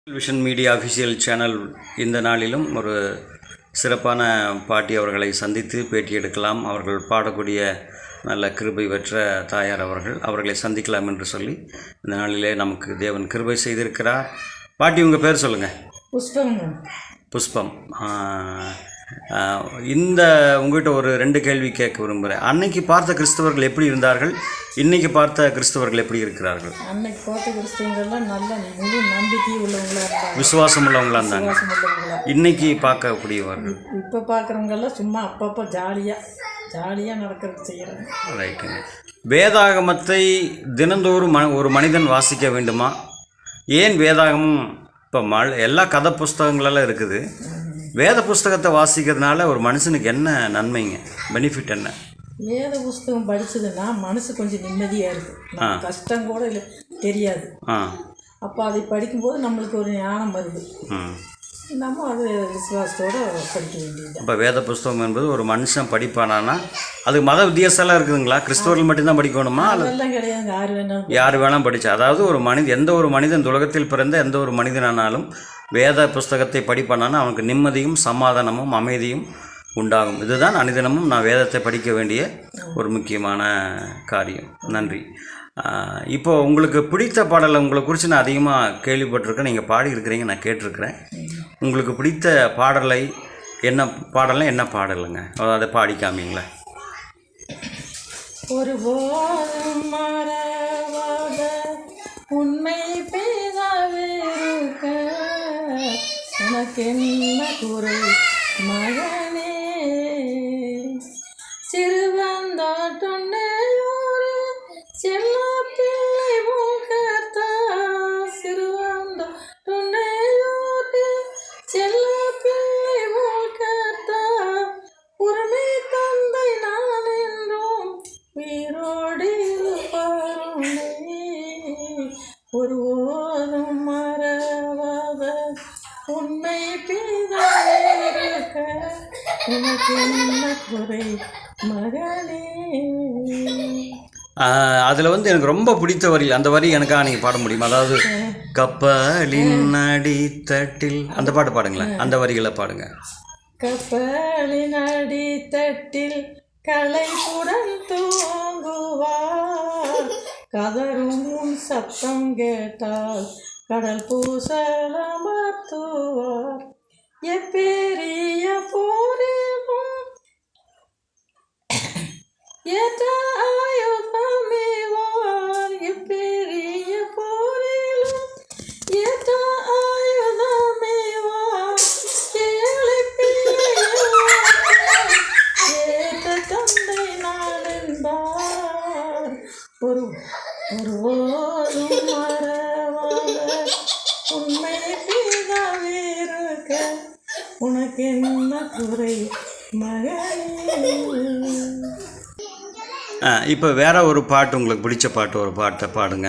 Vision media official channel இந்த நாளிலும் ஒரு சிறப்பான பாட்டி அவர்களை சந்தித்து பேட்டி எடுக்கலாம். அவர்கள் பாடக்கூடிய நல்ல கிருபை பெற்ற தாயார் அவர்களை சந்திக்கலாம் என்று சொல்லி இந்த நாளிலே நமக்கு தேவன் கிருபை செய்திருக்கிறார். பாட்டி, உங்கள் பேர் சொல்லுங்கள். புஷ்பம். இந்த உங்கள்கிட்ட ஒரு 2 கேள்வி கேட்க விரும்புகிறேன். அன்னைக்கு பார்த்த கிறிஸ்தவர்கள் எப்படி இருந்தார்கள், இன்னைக்கு பார்த்த கிறிஸ்தவர்கள் எப்படி இருக்கிறார்கள்? அன்னைக்கு பார்த்த கிறிஸ்தவங்கள்லாம் நல்ல முழு நம்பிக்கை உள்ளவங்களா இருந்தாங்க, விசுவாசம் உள்ளவங்களா இருந்தாங்க. இன்னைக்கு பார்க்கக்கூடியவர்கள் இப்போ பார்க்குறவங்கெல்லாம் சும்மா அப்பப்போ ஜாலியாக நடக்கிறது செய்கிறாங்க. ரைட்டுங்க. வேதாகமத்தை தினந்தோறும் ஒரு மனிதன் வாசிக்க வேண்டுமா? ஏன் வேதாகமும் இப்போ எல்லா கதை புஸ்தகங்களெல்லாம் இருக்குது, வேத புஸ்தகத்தை வாசிக்கிறதுனால ஒரு மனுஷனுக்கு என்ன நன்மைங்க, பெனிஃபிட் என்ன? வேத புஸ்தகம் படித்ததுன்னா மனசு கொஞ்சம் நிம்மதியாக இருக்குது, கஷ்டம் கூட இல்லை தெரியாது. அப்போ அதை படிக்கும்போது நம்மளுக்கு ஒரு ஞானம் வருது, நம்ம அது விசுவாசத்தோடு படிக்க வேண்டியது. இப்போ வேத புஸ்தகம் என்பது ஒரு மனுஷன் படிப்பானா, அதுக்கு மத வித்தியாசம்லாம் இருக்குதுங்களா? கிறிஸ்தவர்கள் மட்டும்தான் படிக்கணுமா? அதெல்லாம் கிடையாது, யார் வேணாலும் படித்தா. அதாவது ஒரு எந்த ஒரு மனிதன் உலகத்தில் பிறந்த எந்த ஒரு மனிதனானாலும் வேத புஸ்தகத்தை படிப்பானா அவனுக்கு நிம்மதியும் சமாதானமும் அமைதியும் உண்டாகும். இதுதான் அனுதினமும் நான் வேதத்தை படிக்க வேண்டிய ஒரு முக்கியமான காரியம். நன்றி. இப்போ உங்களுக்கு பிடித்த பாடலை உங்களை குறித்து நான் அதிகமாக கேள்விப்பட்டிருக்கேன், நீங்கள் பாடி இருக்கிறீங்க, நான் கேட்டிருக்கிறேன். உங்களுக்கு பிடித்த பாடலை என்ன பாடலுங்க? அதை பாடி காமிங்களேன். ஒரு போதும் மறவாத உண்மை பேசாவிருக்க உனக்கென்ன குறை மகனே, சிறுவந்தாட்டொன்னையோரு செல்ல பிள்ளை மூக்கத்தா, சிறுவந்தாட்டொன்னையோரு செல்ல பிள்ளை மூக்கத்தா, உரிமை தந்தை நான் என்றும் உயிரோடு இருப்பாருமே, ஒரு ஓதும் மறவாத உண்மை பிதாவிருக்க உனக்கு என்ன குறை மகனே. அதில் எனக்கு ரொம்ப பிடித்த வரி, அந்த வரி எனக்காக நீங்கள் பாட முடியுமா? அதாவது கப்பலின் அடித்தட்டில் அந்த பாட்டு பாடுங்களேன், அந்த வரிகளை பாடுங்க. கப்பலின் அடித்தட்டில் களைப்புடன் தூங்குவார், கதரும் சத்தம் கேட்டால் கடல் பூசலமர்த்துவார், எப்பெரிய போரிலும் ஏற்ற ஆயுதமேவார், எப்பெரிய போரிலும் ஏற்ற ஆயுதமேவார், ஏழை பிள்ளையார் ஏற்ற தந்தை நான் என்றார், ஒரு ஓரும் மறவாத உண்மை பிதாவிருக்க உனக்கு என்ன குறை மகனே. இப்போ வேற ஒரு பாட்டு, உங்களுக்கு பிடிச்ச பாட்டு ஒரு பாட்டை பாடுங்க.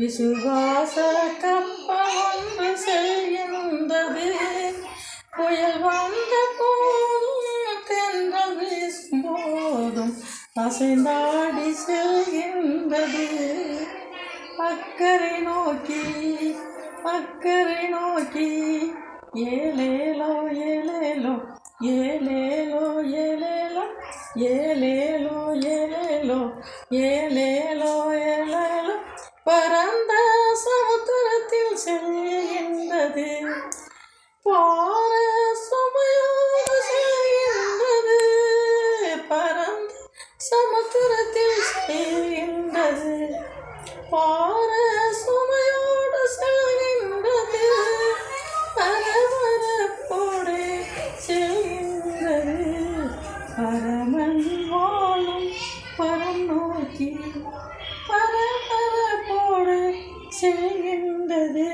விசுவாச கப்பல் ஒன்று செல்கின்றது, புயல் வந்த போதும் தென்றல் வீசும் போதும் அசைந்தாடி செல்கின்றது, அக்கறை நோக்கி ஏலேலோ ஏலேலோ ஏலேலோ ஏலேலோ ஏலேலோ ஏலேலோ ஏலேலோ ஏலேலோ, பரந்த சமுத்திரத்தில் செல்கின்றது, பார சுமையோடு செல்கின்றது, பரந்த சமுத்திரத்தில் செல்கின்றது, பார சுமையோடு செல்கின்றது, பரபரப்போடு செல்கின்றது, பரமன் வாழும் பரம் நோக்கி பரபரப்போடு செல்கின்றது,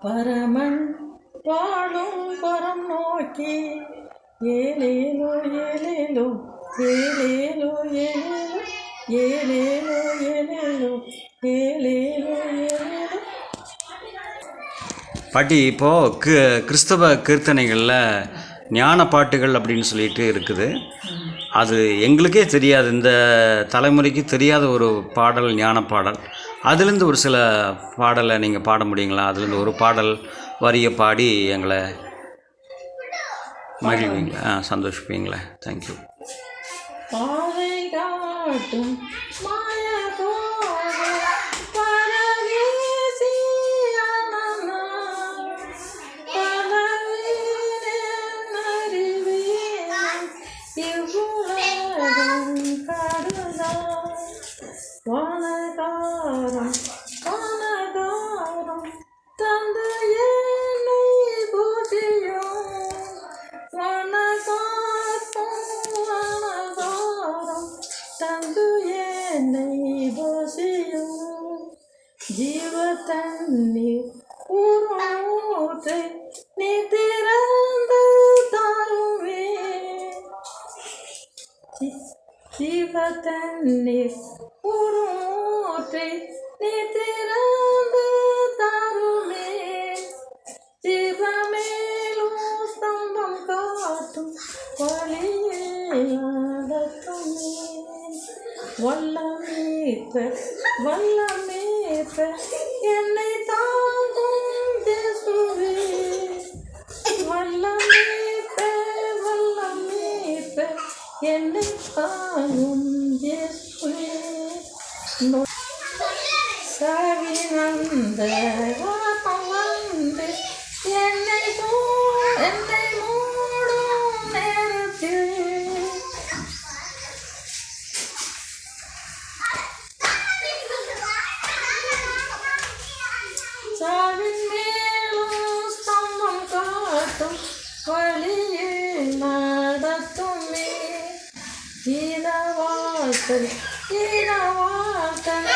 பரமன் வாழும் பரம் நோக்கி ஏலேலோ ஏலேலோ ஏலேலோ ஏலேலோ ஏலேலோ ஏலேலோ ஏலேலோ ஏலேலோ. பாட்டி, இப்போது கிறிஸ்தவ கீர்த்தனைகளில் ஞான பாட்டுகள் அப்படின்னு சொல்லிட்டு இருக்குது. அது எங்களுக்கே தெரியாது, இந்த தலைமுறைக்கு தெரியாத ஒரு பாடல், ஞான பாடல். அதுலேருந்து ஒரு சில பாடலை நீங்கள் பாட முடியுங்களா? அதுலேருந்து ஒரு பாடல் வரியை பாடி எங்களை மகிழ்வீங்களா? சந்தோஷிப்பீங்களா? தேங்க்யூ. பாதை காட்டும் வனகாரம் வனகாரம் தந்து என்னை போற்றியும் வனகாரம் வனகாரம் தந்து என்னை போற்றியும் ஜீவ தண்ணீர் ஊரோட்டை நீ திறந்து தாருமே ஜீவ தண்ணீர் ஊரோட்டை நீ திறந்து தாருமே ஜீவமேலும் ஸ்தம்பம் காட்டும் வழியில் நடத்துமே வல்லமேற்ப வல்லமேற்ப என்னை தாங்கும் இயேசுவே வல்லமேற்ப வல்லமேற்ப என்னை தாங்கும் இயேசுவே சாவினந்த வானம் வந்து என்னை மூடும் நேரத்தில் சாவின் மேலும் ஸ்தம்பம் காட்டும் வழியில் நடத்துமே ஈனவாசல் ஈனவாசல்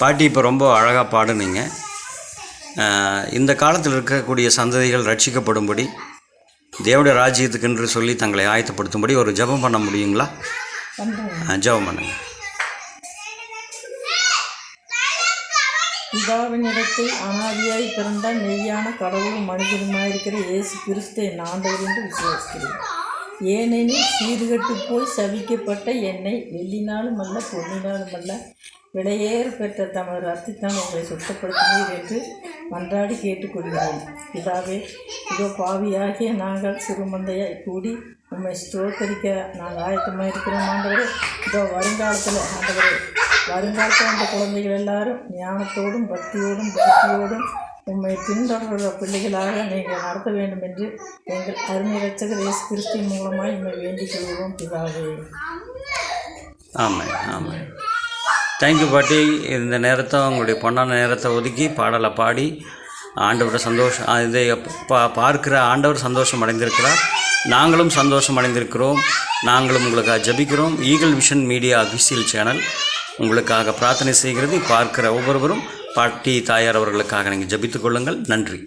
பாட்டி இப்போ ரொம்ப அழகாக பாடுனீங்க. இந்த காலத்தில் இருக்கக்கூடிய சந்ததிகள் ரட்சிக்கப்படும்படி தேவனுடைய ராஜ்யத்துக்கென்று சொல்லி தங்களை ஆயத்தப்படுத்தும்படி ஒரு ஜெபம் பண்ண முடியுங்களா? ஜெபம் பண்ணுங்க. பிதாவினிடத்தில் அனாதியாய் பிறந்த மெய்யான கடவுளும் மனிதனுமாயிருக்கிற இயேசு கிறிஸ்து என் ஆண்டவர் என்று விசுவாசிக்கிறேன். ஏனெனில் சீர்கட்டு போய் சபிக்கப்பட்ட என்னை வெள்ளினாலும் அல்ல பொன்னினாலும் அல்ல விலையேற பெற்ற தமது ரத்தித்தான் உங்களை சுத்தப்படுத்தினீர் என்று மன்றாடி கேட்டுக்கொள்கிறேன். பிதாவே, இதோ பாவியாகிய நாங்கள் சிறுமந்தையாய் கூடி உண்மை ஸ்தோத்தரிக்க நாங்கள் ஆயத்தமாக இருக்கிறோம் ஆண்டவரே. இதோ வருங்காலத்தில் ஆண்டவரே, வருங்காலத்தில் அந்த குழந்தைகள் எல்லாரும் ஞானத்தோடும் பக்தியோடும் பக்தியோடும் உண்மை பின்தொடர்கிற பிள்ளைகளாக நீங்கள் நடத்த வேண்டும் என்று எங்கள் அருமை இரட்சகர் இயேசு கிறிஸ்துவின் மூலமாக உண்மை வேண்டிக் கொள்கிறோம் பிதாவே. ஆமாம் ஆமாம். தேங்க்யூ பாட்டி. இந்த நேரத்தை உங்களுடைய பொன்னான நேரத்தை ஒதுக்கி பாடலை பாடி ஆண்டவரை சந்தோஷம் இதை பார்க்குற ஆண்டவர் சந்தோஷம் அடைந்திருக்கிறார். நாங்களும் சந்தோஷம் அடைந்திருக்கிறோம். நாங்களும் உங்களுக்காக ஜெபிக்கிறோம். Eagle vision media official channel உங்களுக்காக பிரார்த்தனை செய்கிறது. பார்க்கிற ஒவ்வொருவரும் பாட்டி தாயார் அவர்களுக்காக நீங்கள் ஜெபித்துக் கொள்ளுங்கள். நன்றி.